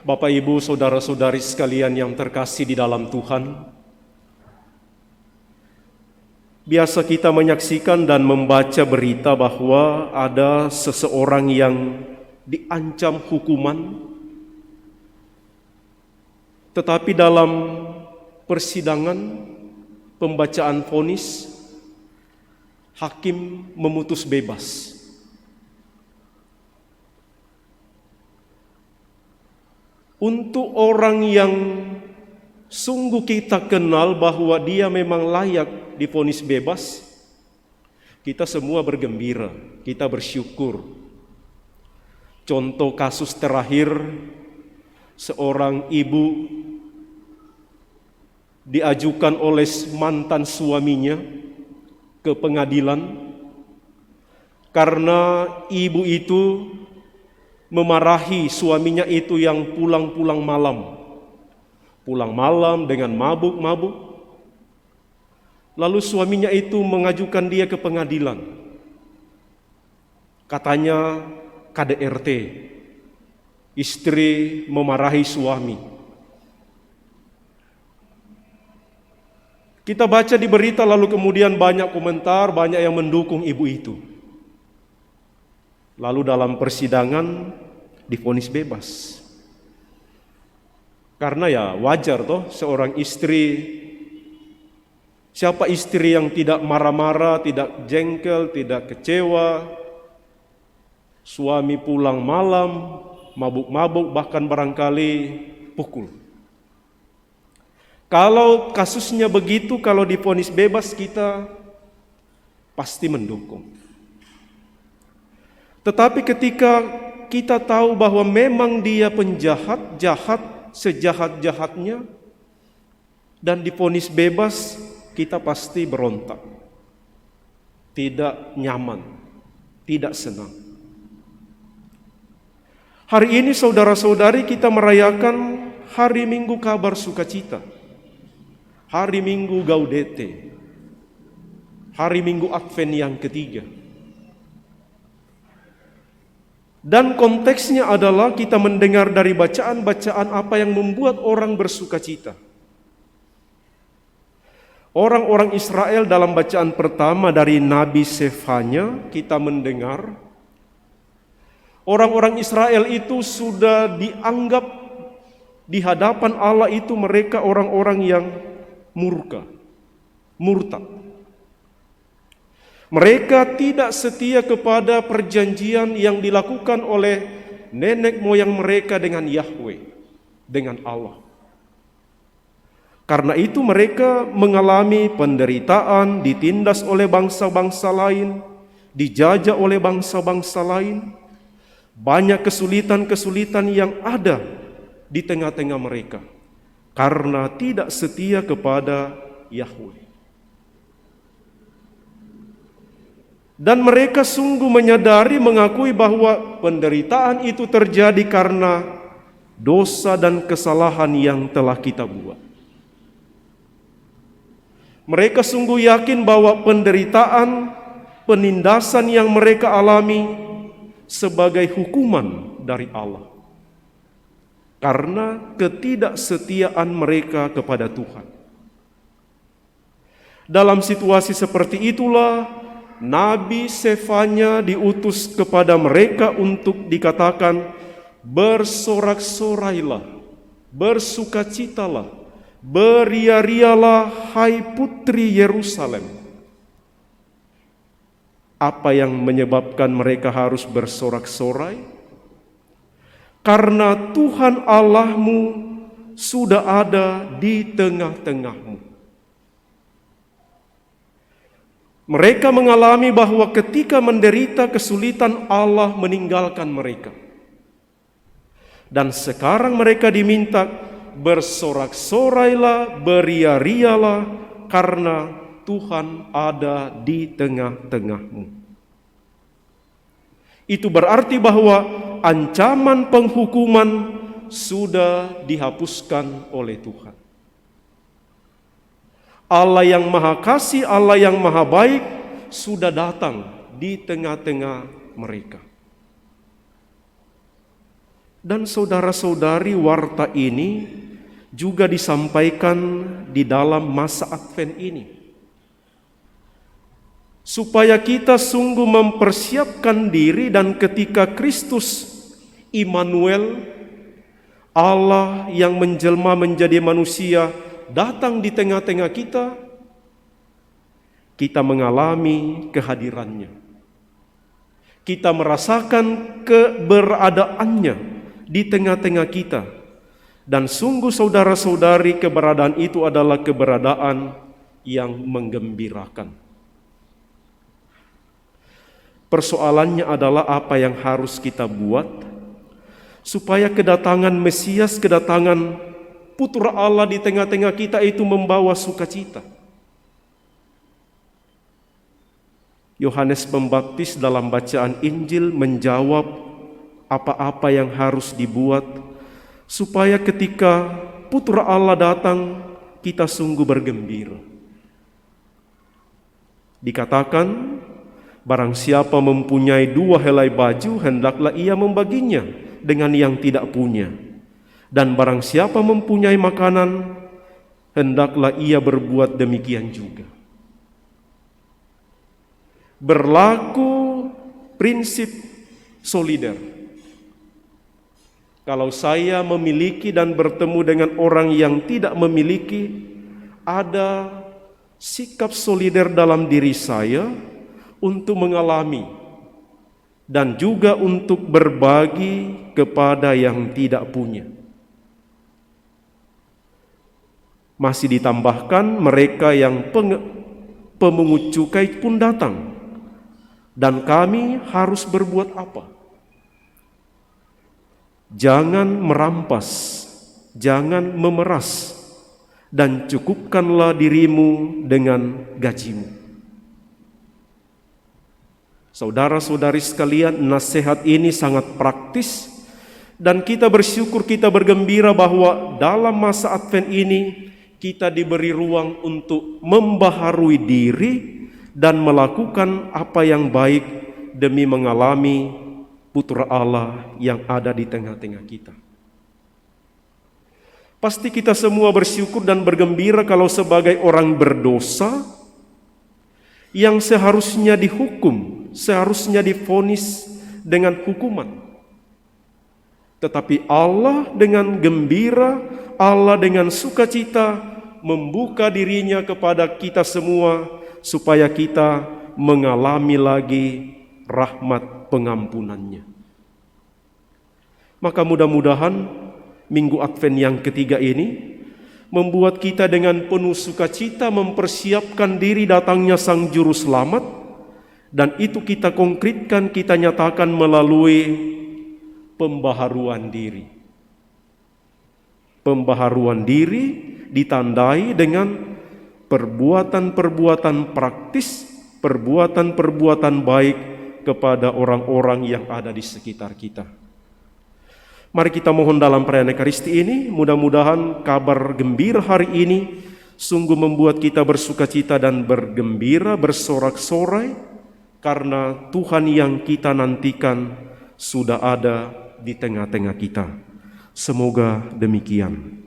Bapak, Ibu, saudara-saudari sekalian yang terkasih di dalam Tuhan, biasa kita menyaksikan dan membaca berita bahwa ada seseorang yang diancam hukuman, tetapi dalam persidangan pembacaan vonis, hakim memutus bebas. Untuk orang yang sungguh kita kenal bahwa dia memang layak divonis bebas, kita semua bergembira, kita bersyukur. Contoh kasus terakhir, seorang ibu diajukan oleh mantan suaminya ke pengadilan karena ibu itu memarahi suaminya itu yang pulang malam dengan mabuk-mabuk. Lalu suaminya itu mengajukan dia ke pengadilan. Katanya KDRT, istri memarahi suami. Kita baca di berita lalu kemudian banyak komentar, banyak yang mendukung ibu itu. Lalu dalam persidangan divonis bebas. Karena ya wajar toh seorang istri, siapa istri yang tidak marah-marah, tidak jengkel, tidak kecewa, suami pulang malam, mabuk-mabuk, bahkan barangkali pukul. Kalau kasusnya begitu, kalau divonis bebas kita pasti mendukung. Tetapi ketika kita tahu bahwa memang dia penjahat, jahat, sejahat-jahatnya, dan divonis bebas, kita pasti berontak. Tidak nyaman, tidak senang. Hari ini saudara-saudari kita merayakan hari Minggu Kabar Sukacita, hari Minggu Gaudete, hari Minggu Advent yang ketiga. Dan konteksnya adalah kita mendengar dari bacaan-bacaan apa yang membuat orang bersukacita. Orang-orang Israel dalam bacaan pertama dari Nabi Sefanya, kita mendengar orang-orang Israel itu sudah dianggap di hadapan Allah itu mereka orang-orang yang murtad. Mereka tidak setia kepada perjanjian yang dilakukan oleh nenek moyang mereka dengan Yahweh, dengan Allah. Karena itu mereka mengalami penderitaan, ditindas oleh bangsa-bangsa lain, dijajah oleh bangsa-bangsa lain. Banyak kesulitan-kesulitan yang ada di tengah-tengah mereka karena tidak setia kepada Yahweh. Dan mereka sungguh menyadari, mengakui bahwa penderitaan itu terjadi karena dosa dan kesalahan yang telah kita buat. Mereka sungguh yakin bahwa penderitaan, penindasan yang mereka alami sebagai hukuman dari Allah karena ketidaksetiaan mereka kepada Tuhan. Dalam situasi seperti itulah Nabi Sefanya diutus kepada mereka untuk dikatakan, bersorak-sorailah, bersukacitalah, beria-rialah hai putri Yerusalem. Apa yang menyebabkan mereka harus bersorak-sorai? Karena Tuhan Allahmu sudah ada di tengah-tengahmu. Mereka mengalami bahwa ketika menderita kesulitan Allah meninggalkan mereka. Dan sekarang mereka diminta bersorak-sorailah, beria-rialah karena Tuhan ada di tengah-tengahmu. Itu berarti bahwa ancaman penghukuman sudah dihapuskan oleh Tuhan. Allah yang Maha Kasih, Allah yang Maha Baik sudah datang di tengah-tengah mereka. Dan saudara-saudari, warta ini juga disampaikan di dalam masa Advent ini, supaya kita sungguh mempersiapkan diri, dan ketika Kristus Immanuel, Allah yang menjelma menjadi manusia, datang di tengah-tengah kita, kita mengalami kehadirannya. Kita merasakan keberadaannya di tengah-tengah kita. Dan sungguh saudara-saudari, keberadaan itu adalah keberadaan yang menggembirakan. Persoalannya adalah apa yang harus kita buat supaya kedatangan Mesias, kedatangan Putra Allah di tengah-tengah kita itu membawa sukacita. Yohanes Pembaptis dalam bacaan Injil menjawab apa-apa yang harus dibuat supaya ketika Putra Allah datang, kita sungguh bergembira. Dikatakan, barang siapa mempunyai 2 helai baju, hendaklah ia membaginya dengan yang tidak punya. Dan barang siapa mempunyai makanan, hendaklah ia berbuat demikian juga. Berlaku prinsip solider. Kalau saya memiliki dan bertemu dengan orang yang tidak memiliki, ada sikap solider dalam diri saya untuk mengalami dan juga untuk berbagi kepada yang tidak punya. Masih ditambahkan, mereka yang pemungut cukai pun datang. Dan kami harus berbuat apa? Jangan merampas, jangan memeras, dan cukupkanlah dirimu dengan gajimu. Saudara-saudari sekalian, nasihat ini sangat praktis, dan kita bersyukur, kita bergembira bahwa dalam masa Advent ini kita diberi ruang untuk membaharui diri dan melakukan apa yang baik demi mengalami Putra Allah yang ada di tengah-tengah kita. Pasti kita semua bersyukur dan bergembira kalau sebagai orang berdosa yang seharusnya dihukum, seharusnya divonis dengan hukuman. Tetapi Allah dengan gembira, Allah dengan sukacita membuka dirinya kepada kita semua supaya kita mengalami lagi rahmat pengampunannya. Maka mudah-mudahan Minggu Advent yang ketiga ini membuat kita dengan penuh sukacita mempersiapkan diri datangnya Sang Juru Selamat, dan itu kita konkretkan, kita nyatakan melalui pembaharuan diri. Pembaharuan diri ditandai dengan perbuatan-perbuatan praktis, perbuatan-perbuatan baik kepada orang-orang yang ada di sekitar kita. Mari kita mohon dalam perayaan Ekaristi ini, mudah-mudahan kabar gembira hari ini sungguh membuat kita bersukacita dan bergembira, bersorak-sorai, karena Tuhan yang kita nantikan sudah ada di tengah-tengah kita. Semoga demikian.